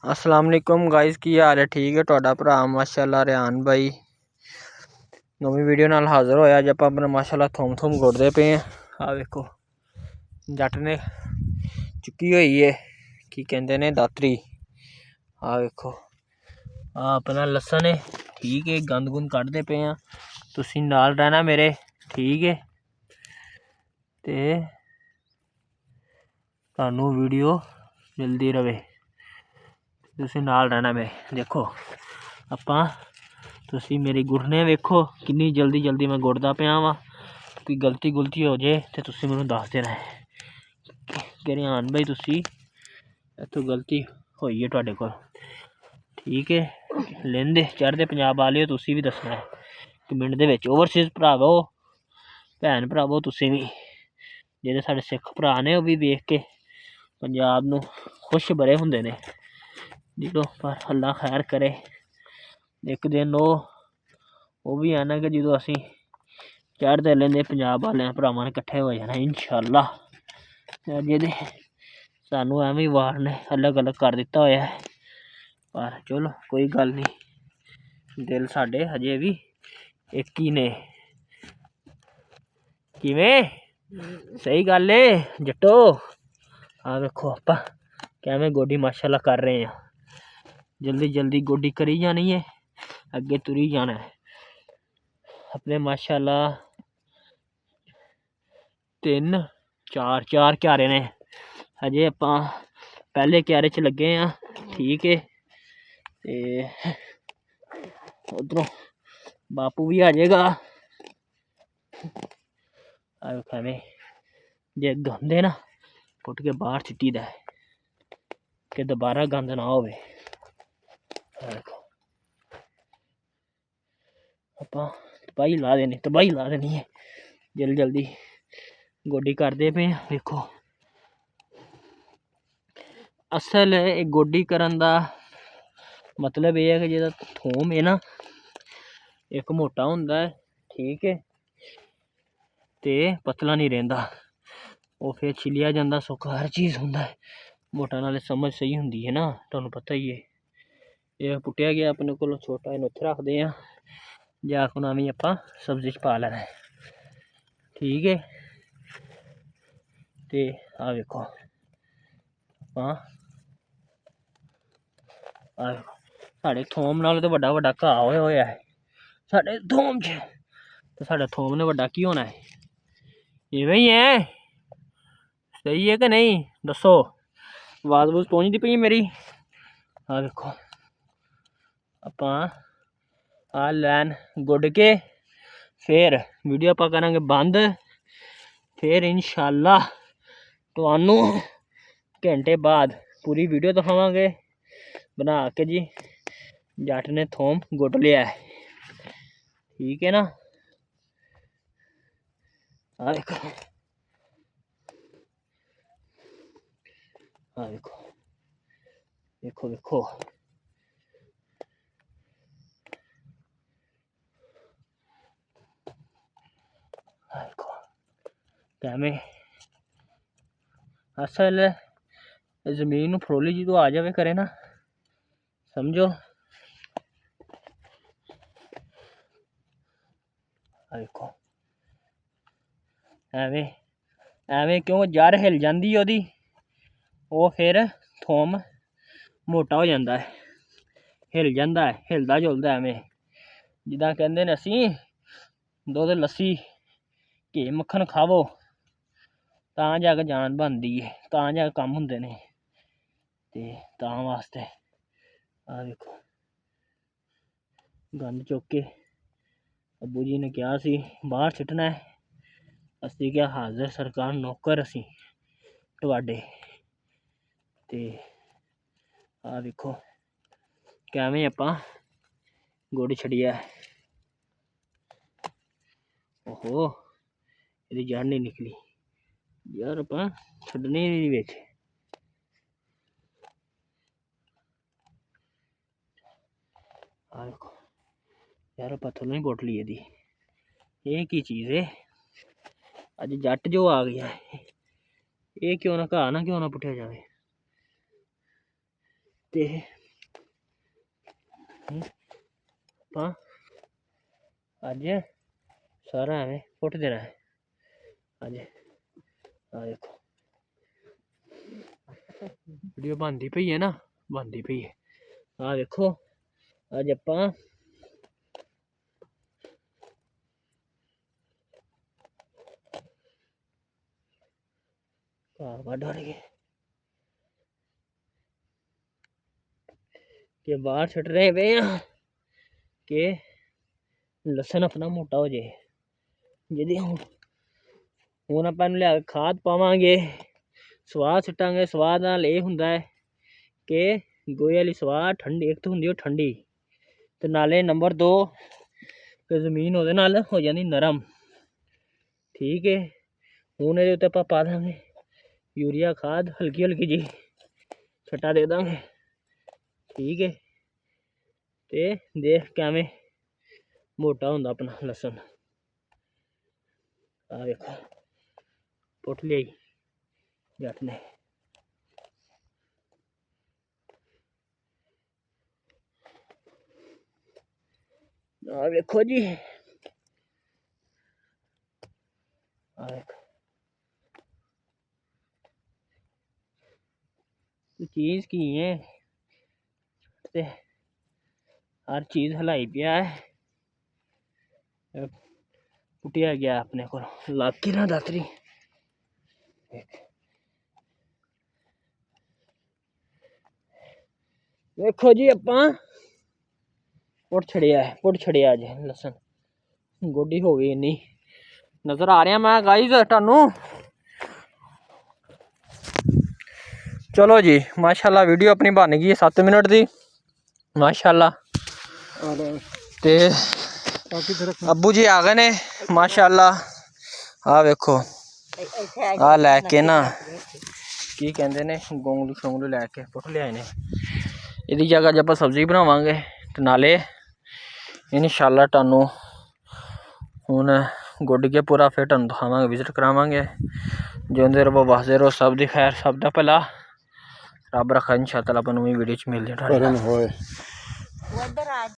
अस्सलाम वालेकुम गाइस, की हाल है? ठीक है। तुहाडा भरा माशाअल्लाह रिहान भाई नवी वीडियो नाल हाज़र होया। अज आपां अपना माशाअल्लाह थोम गुड़दे पे हैं। आ वेखो जट ने चुकी हुई है की कहते ने दातरी। आ वेखो आ अपना लसन है, ठीक है। गंद गुंद कढ़दे पे हैं, तुसीं नाल रहना मेरे, ठीक है। ते तुहानू वीडियो मिलती रवे, तुसीं नाल रहना मेरे। देखो आपां तुसीं मेरी गुड़ने वेखो किन्नी जल्दी जल्दी मैं गुड़दा पिया वां। कोई गलती गुलती हो जाए तो तुसीं मैनूं दस देना है कि रिहान भाई तुसीं इत्थों गलती होई है तुहाडे कोल, ठीक है। लैंदे चढ़दे पंजाब वाले तुसीं भी दसना है कमेंट दे विच। ओवरसीज़ भरावो भैन भरावो तुसीं भी, जेह्ड़े साढ़े सिख भरा ने ओह भी वेख के पंजाब नूं खुश बड़े हुंदे ने। जो पर अल्लाह खैर करे, एक दिन वो भी आना कि जो असी चढ़ते लेंदे पंजाब वाले भरावां ने कट्ठे हो जाना इंशाअल्लाह। जेह्दे सानू एवें वार ने अलग अलग कर दिता होया है, पर चलो कोई गल नहीं, दिल साडे हजे भी एक ही ने। किवें सही गल है जट्टो। आ वेखो आपां किवें गोडी माशाअल्लाह कर रहे हैं, जल्दी जल्दी गोडी करी जानी है, अगे तुरी जाना है अपने माशाअल्लाह। 3 4 क्यारे ने, हजे आपां पहले क्यारे च लगे हाँ, ठीक है। ते उधरों बापू भी आ जाएगा। एवें जे गंद है ना पुट के बाहर सिटी दा है कि दोबारा गंद ना होवे। आपां तबाही ला देनी है, जल्दी जल्दी गोडी करदे पे। देखो असल गोडी करन दा मतलब यह है कि जेह्ड़ा थोम है ना एक मोटा हुंदा है, ठीक है, ते पतला नहीं रहिंदा। वो फिर छिलिया जांदा सौखा हर चीज़ हुंदा है। मोटा नाले समझ सही हुंदी है ना, तुहानू पता ही है। यह पुट्टिया गया अपने को छोटा इन्हूं उत्थे रखदे आं, जाके हुण आपां सब्जी च पा लैना है, ठीक है। ते आ वेखो आपां साढ़े थोम नाल तो वड्डा वड्डा घाह होया होया है साढ़े थोम च, तो साढ़े थोम ने वड्डा की होना है? इवें ही है, सही है कि नहीं दसो? आवाज़ वूज़ पहुँचती पई मेरी? आ देखो आपां आ लैन गुड के फिर वीडियो आपां करांगे बंद। फिर इंशाअल्लाह तुहानू घंटे बाद पूरी वीडियो दिखावांगे बना के जी। जट ने थोम गुड लिया है, ठीक है ना। आ देखो आ देखो देखो देखो देखो कैमें असल जमीन फरोली जी तो आ जावे करे ना, समझो। देखो एवें एवें क्यों जड़ हिल जाती ओदी, वो फिर थोम मोटा हो जाता है, हिल जाता है, हिलदा जुलदा एवें। जिदा कहते ने असी दुध लस्सी घी मक्खन खावो तां जाके जान बनती है, तां जाके कम्म हुंदे ने, ते तां वास्ते। आ देखो गंद चुक के अब्बू जी ने कहा सी बाहर सिटना है, असी क्या हाजिर सरकार नौकर असी तुहाडे। ते आ देखो कैवें आपां गुड़ छड़िया। ओहो इहदी जड़ नहीं निकली यार, आपां छड्डनी दी विच। आ देखो यार आपां थल्लों ही पुट ली इहदी, ये की चीज़ है? अज जट जो आ गया है, ये क्यों ना घाह ना क्यों ना पुट्टिया जाए। ਤੇ ਆਪਾਂ ਅੱਜ ਸਾਰਾ ਐਵੇਂ ਪੁੱਟ ਦੇਣਾ ਹੈ ਅੱਜ। ਆ ਦੇਖੋ ਵੀਡੀਓ ਬਣਦੀ ਪਈ ਹੈ ਨਾ, ਬਣਦੀ ਪਈ ਹੈ। ਆ ਦੇਖੋ ਅੱਜ ਆਪਾਂ ਘਾਹ ਵੱਢ ਕੇ ਕਿ ਬਾਹਰ ਛੱਡ ਰਹੇ ਪਏ ਆ ਕਿ ਲਸਣ ਆਪਣਾ ਮੋਟਾ ਹੋ ਜਾਏ। ਜਿਹਦੀ ਹੁਣ ਆਪਾਂ ਇਹਨੂੰ ਲਿਆ ਕੇ ਖਾਦ ਪਾਵਾਂਗੇ, ਸਵਾਹ ਸੁੱਟਾਂਗੇ। ਸਵਾਹ ਨਾਲ ਇਹ ਹੁੰਦਾ ਹੈ ਕਿ ਗੋਹੇ ਵਾਲੀ ਸਵਾਹ ਠੰਡੀ, ਇੱਕ ਤਾਂ ਹੁੰਦੀ ਉਹ ਠੰਡੀ, ਤੇ ਨਾਲੇ ਨੰਬਰ 2 ਕਿ ਜ਼ਮੀਨ ਉਹਦੇ ਨਾਲ ਹੋ ਜਾਂਦੀ ਨਰਮ। ਠੀਕ ਹੈ, ਹੁਣ ਇਹਦੇ ਉੱਤੇ ਆਪਾਂ ਪਾ ਦਾਂਗੇ ਯੂਰੀਆ ਖਾਦ, ਹਲਕੀ ਹਲਕੀ ਜੀ ਛੱਟਾ ਦੇ ਦਾਂਗੇ। ਠੀਕ ਹੈ, ਤੇ ਦੇਖ ਕਿਵੇਂ ਮੋਟਾ ਹੁੰਦਾ ਆਪਣਾ ਲਸਣ। ਆ ਵੇਖੋ ਪੁੱਟ ਲਿਆਈ ਜੱਟ ਨੇ। ਆ ਵੇਖੋ ਜੀ, ਆ ਵੇਖੋ चीज़ की है ते हर चीज़ हलाई पिया है। पुटिया गया अपने को लाकी ना दातरी। देखो जी अपा पुट छड़िया है, पुट छड़िया अज लसन गोडी हो गई इन्नी नज़र आ रहा मैं गाइस तुहानू। चलो जी माशाल्लाह वीडियो अपनी बन गई 7 मिनट की माशाल्लाह। ते अब्बू जी आ गए ने माशाल्लाह। आ वेखो आ लैके ना की कहते ने गोंगलू शोंगलू लैके पुट लियाए ने। इहदी जगह जब सब्जी बनावांगे ते नाले इंशाल्लाह तुहानू हुण गुड के पूरा फिर तुहानू दिखावांगे, विजिट करावांगे। जिंदे रहो वसदे रहो, सब दी खैर सब दा भला। रब रखा इंशाअल्लाह अपन नवीं वीडियो च मिलदे।